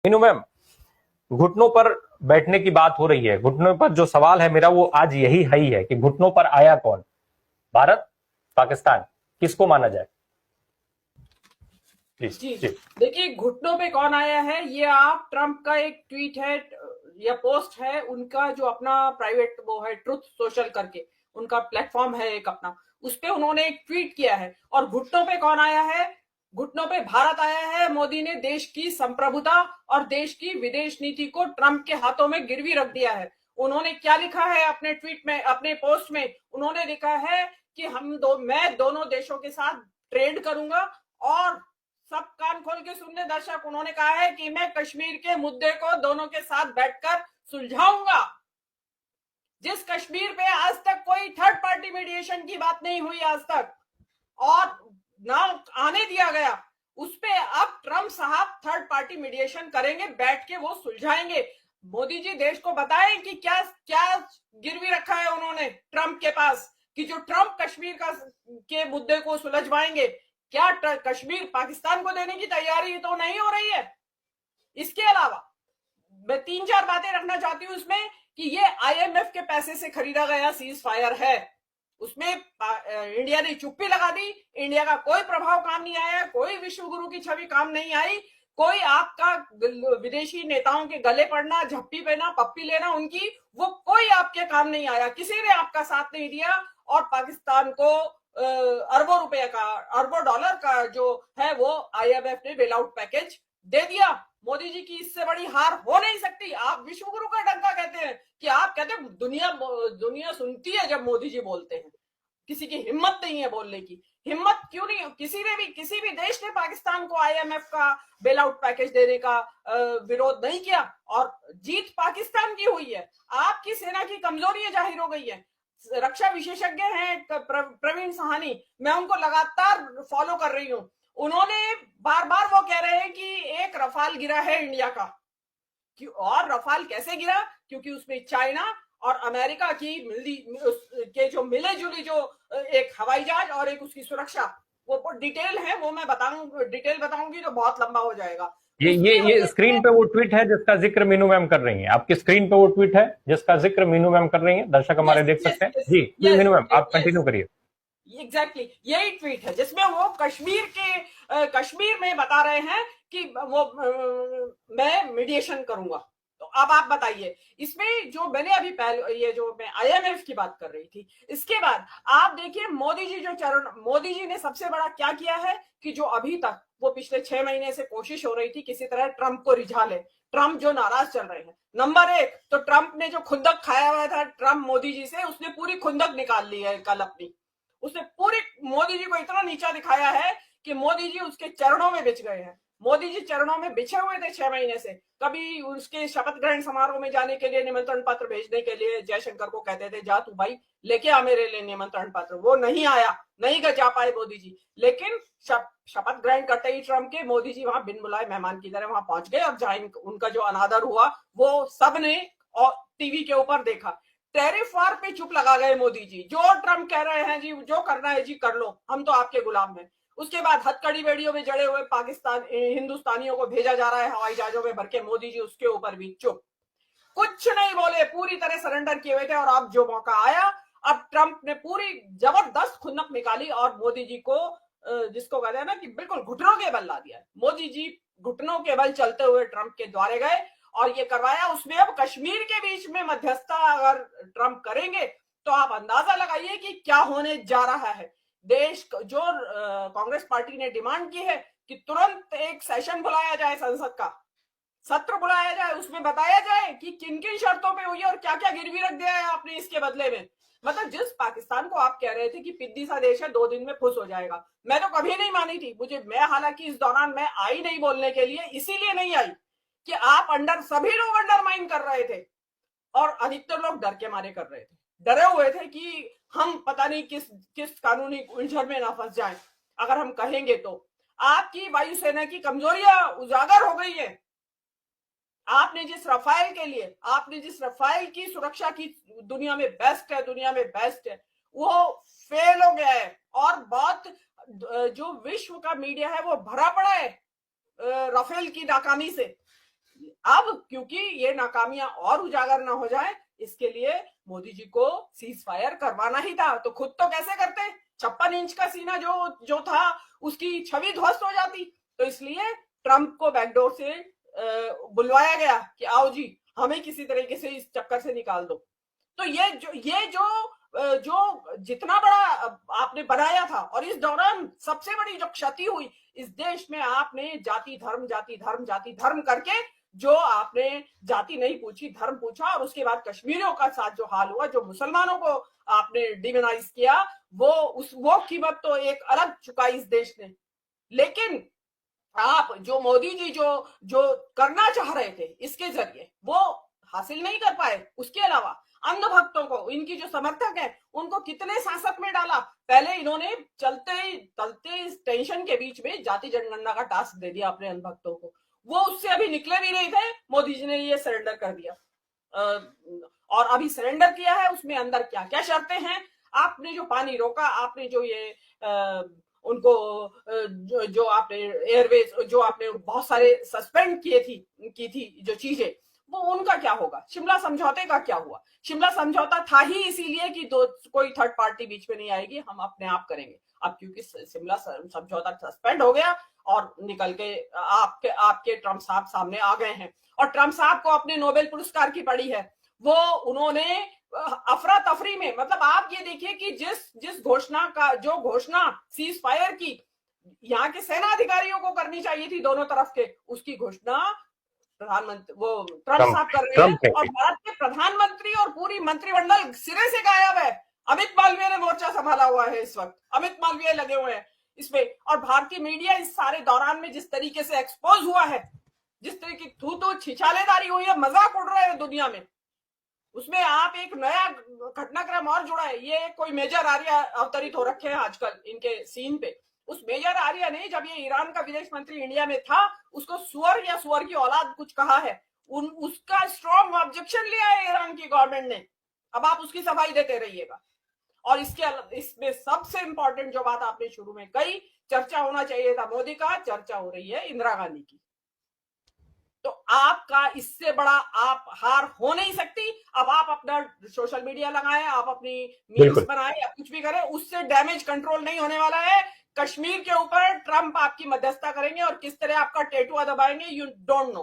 Meenu ma'am, घुटनों पर बैठने की बात हो रही है। घुटनों पर जो सवाल है मेरा वो आज यही है कि घुटनों पर आया कौन? भारत, पाकिस्तान, किसको माना जाए? प्लीज जी, जी। देखिए घुटनों पे कौन आया है, ये आप ट्रंप का एक ट्वीट है या पोस्ट है उनका, जो अपना प्राइवेट वो है ट्रुथ सोशल करके उनका प्लेटफॉर्म है एक अपना, उस पे उन्होंने एक ट्वीट किया है। और घुटनों पे कौन आया है? घुटनों पे भारत आया है। मोदी ने देश की संप्रभुता और देश की विदेश नीति को ट्रंप के हाथों में गिरवी रख दिया है। उन्होंने क्या लिखा है अपने ट्वीट में, अपने पोस्ट में? उन्होंने लिखा है कि मैं दोनों देशों के साथ ट्रेड करूंगा। और सब कान खोल के सुनने दर्शक, उन्होंने कहा है कि मैं कश्मीर के मुद्दे को दोनों के साथ बैठकर सुलझाऊंगा। जिस कश्मीर पे आज तक कोई थर्ड पार्टी मीडिएशन की बात नहीं हुई आज तक, और ना आने दिया गया, उस पे अब ट्रंप साहब थर्ड पार्टी मीडिएशन करेंगे, बैठ के वो सुलझाएंगे। मोदी जी देश को बताएं कि क्या क्या गिरवी रखा है उन्होंने ट्रंप के पास, कि जो ट्रंप कश्मीर का के मुद्दे को सुलझवाएंगे। क्या कश्मीर पाकिस्तान को देने की तैयारी तो नहीं हो रही है? इसके अलावा मैं तीन चार बातें रखना चाहती हूँ इसमें, कि ये आईएमएफ के पैसे से खरीदा गया सीज फायर है। उसमें इंडिया ने चुप्पी लगा दी। इंडिया का कोई प्रभाव काम नहीं आया, कोई विश्व गुरु की छवि काम नहीं आई, कोई आपका विदेशी नेताओं के गले पड़ना, झप्पी पहना, पप्पी लेना उनकी, वो कोई आपके काम नहीं आया। किसी ने आपका साथ नहीं दिया। और पाकिस्तान को अरबों रुपए का, अरबों डॉलर का जो है वो आईएमएफ ने बेल आउट पैकेज दे दिया। मोदी जी की इससे बड़ी हार हो नहीं सकती। आप विश्व गुरु का डंका कहते हैं, कि आप कहते हैं दुनिया दुनिया सुनती है जब मोदी जी बोलते हैं। किसी की हिम्मत नहीं है बोलने की। हिम्मत क्यों नहीं? किसी भी देश ने पाकिस्तान को आईएमएफ का बेल आउट पैकेज देने का विरोध नहीं किया। और जीत पाकिस्तान की हुई है। आपकी सेना की कमजोरी जाहिर हो गई है। रक्षा विशेषज्ञ हैं प्रवीण सहानी, मैं उनको लगातार फॉलो कर रही हूँ। उन्होंने बार बार वो कह रहे हैं कि एक रफाल गिरा है इंडिया का। और रफाल कैसे गिरा? क्योंकि उसमें चाइना और अमेरिका की के जो मिले जुली जो एक हवाई जहाज और एक उसकी सुरक्षा, वो डिटेल है, वो मैं डिटेल बताऊंगी तो बहुत लंबा हो जाएगा। ये उसकी ये वजह स्क्रीन से पे वो ट्वीट है जिसका जिक्र मीनू मैम कर रही हैं। आपकी स्क्रीन पे वो ट्वीट है जिसका जिक्र मीनू मैम कर रही हैं। दर्शक हमारे यस देख यस सकते हैं यस जी जी। यस मीनू मैम आप यस कंटिन्यू करिए। एग्जैक्टली यही ट्वीट है जिसमें वो कश्मीर में बता रहे हैं कि वो मैं मीडिएशन करूंगा। तो अब आप बताइए, इसमें जो मैंने अभी पहले, ये जो मैं आईएमएफ की बात कर रही थी, इसके बाद आप देखिए मोदी जी ने सबसे बड़ा क्या किया है, कि जो अभी तक वो पिछले 6 महीने से कोशिश हो रही थी किसी तरह ट्रंप को रिझा ले, ट्रंप जो नाराज चल रहे हैं। नंबर एक तो ट्रंप ने जो खुंदक खाया हुआ था ट्रंप मोदी जी से, उसने पूरी खुंदक निकाल ली है कल अपनी। उसने पूरी मोदी जी को इतना नीचा दिखाया है कि मोदी जी उसके चरणों में बिछ गए हैं। मोदी जी चरणों में बिछे हुए थे 6 महीने से। कभी उसके शपथ ग्रहण समारोह में जाने के लिए निमंत्रण पत्र भेजने के लिए जयशंकर को कहते थे, जा तू भाई लेके आ मेरे लिए निमंत्रण पत्र। वो नहीं आया, नहीं जा पाए मोदी जी। लेकिन शपथ ग्रहण करते ही ट्रंप के, मोदी जी वहां बिन बुलाए मेहमान की तरह वहां पहुंच गए। और जहां उनका जो अनादर हुआ वो सबने और टीवी के ऊपर देखा। टैरिफ वार पे चुप लगा गए मोदी जी। जो ट्रंप कह रहे हैं जी, जो करना है जी कर लो, हम तो आपके गुलाम हैं। उसके बाद हथकड़ी बेड़ियों में जड़े हुए पाकिस्तान हिंदुस्तानियों को भेजा जा रहा है हवाई जहाजों में भर के, मोदी जी उसके ऊपर भी चुप, कुछ नहीं बोले, पूरी तरह सरेंडर किए हुए थे। और अब जो मौका आया, अब ट्रंप ने पूरी जबरदस्त खुन्नक निकाली और मोदी जी को, जिसको कहते हैं ना कि बिल्कुल घुटनों के बल ला दिया। मोदी जी घुटनों के बल चलते हुए ट्रंप के द्वारे गए और ये करवाया। उसमें अब कश्मीर के बीच में मध्यस्थता अगर ट्रंप करेंगे तो आप अंदाजा लगाइए कि क्या होने जा रहा है। देश जो कांग्रेस पार्टी ने डिमांड की है कि तुरंत एक सेशन बुलाया जाए, संसद का सत्र बुलाया जाए, उसमें बताया जाए कि किन किन शर्तों पे हुई है और क्या क्या गिरवी रख दिया है आपने इसके बदले में। मतलब जिस पाकिस्तान को आप कह रहे थे कि पिद्दी सा देश है, 2 दिन में फुस हो जाएगा, मैं तो कभी नहीं मानी थी। मैं हालांकि इस दौरान मैं आई नहीं बोलने के लिए, इसीलिए नहीं आई कि आप सभी लोग अंडरमाइन कर रहे थे और अधिकतर लोग डर के मारे कर रहे थे। डरे हुए थे कि हम पता नहीं किस किस कानूनी उलझन में ना फंस जाए अगर हम कहेंगे तो। आपकी वायुसेना की कमजोरियां उजागर हो गई है। आपने जिस रफाइल की सुरक्षा की दुनिया में बेस्ट है, वो फेल हो गया है। और बहुत जो विश्व का मीडिया है वो भरा पड़ा है राफेल की नाकामी से। अब क्योंकि ये नाकामियां और उजागर ना हो जाए, इसके लिए मोदी जी को सीज फायर करवाना ही था। तो खुद तो कैसे करते, 56 इंच का सीना जो था उसकी छवि ध्वस्त हो जाती। तो इसलिए ट्रंप को बैकडोर से बुलवाया गया कि आओ जी, हमें किसी तरीके से इस चक्कर से निकाल दो। तो ये जो जितना बड़ा आपने बनाया था, और इस दौरान सबसे बड़ी जो क्षति हुई इस देश में, आपने जाति धर्म जाति धर्म जाति धर्म करके जो आपने जाति नहीं पूछी, धर्म पूछा, और उसके बाद कश्मीरियों का साथ जो हाल हुआ, जो मुसलमानों को आपने डिमोनाइज किया, वो कीमत तो एक अलग चुकाई इस देश ने। लेकिन आप जो मोदी जी जो करना चाह रहे थे इसके जरिए वो हासिल नहीं कर पाए। उसके अलावा अंधभक्तों को, इनकी जो समर्थक है, उनको कितने सांसत में डाला। पहले इन्होंने चलते इस टेंशन के बीच में जाति जनगणना का टास्क दे दिया अपने अंधभक्तों को। वो उससे अभी निकले भी नहीं थे, मोदी जी ने ये सरेंडर कर दिया। और अभी सरेंडर किया है, उसमें अंदर क्या क्या शर्तें हैं। आपने जो पानी रोका, आपने जो ये उनको जो आपने एयरवेज, जो आपने बहुत सारे सस्पेंड की थी जो चीजें, वो उनका क्या होगा। शिमला समझौते का क्या हुआ। शिमला समझौता था ही इसीलिए कि कोई थर्ड पार्टी बीच में नहीं आएगी, हम अपने आप करेंगे। अब क्योंकि शिमला समझौता सस्पेंड हो गया और निकल के आपके ट्रंप साहब सामने आ गए हैं, और ट्रंप साहब को अपने नोबेल पुरस्कार की पड़ी है। वो उन्होंने अफरा तफरी में, मतलब आप ये देखिए कि जिस घोषणा सीज फायर की यहाँ के सेना अधिकारियों को करनी चाहिए थी दोनों तरफ के, उसकी घोषणा प्रधानमंत्री वो ट्रंप साहब कर रहे हैं। और भारत के प्रधानमंत्री और पूरी मंत्रिमंडल सिरे से गायब है। अमित मालवीय ने मोर्चा संभाला हुआ है इस वक्त, अमित मालवीय लगे हुए हैं इसमें। और भारतीय मीडिया इस सारे दौरान में जिस तरीके से एक्सपोज हुआ है, जिस तरीके की थू छिछालेदारी हुई है, मजाक उड़ रहे हैं दुनिया में, उसमें आप एक नया घटनाक्रम और जुड़ा है। ये कोई मेजर आर्या अवतरित हो रखे हैं आजकल इनके सीन पे। उस मेजर आर्या ने, जब ये ईरान का विदेश मंत्री इंडिया में था, उसको सुअर या सुअर की औलाद कुछ कहा है, उसका स्ट्रॉन्ग ऑब्जेक्शन लिया है ईरान की गवर्नमेंट ने। अब आप उसकी सफाई देते रहिएगा। और इसमें सबसे इंपॉर्टेंट जो बात आपने शुरू में कही, चर्चा होना चाहिए था मोदी का, चर्चा हो रही है इंदिरा गांधी की। तो आपका इससे बड़ा आप हार हो नहीं सकती। अब आप अपना सोशल मीडिया लगाएं, आप अपनी मीम्स बनाएं या कुछ भी करें, उससे डैमेज कंट्रोल नहीं होने वाला है। कश्मीर के ऊपर ट्रंप आपकी मध्यस्थता करेंगे और किस तरह आपका टेटुआ दबाएंगे, यू डोंट नो।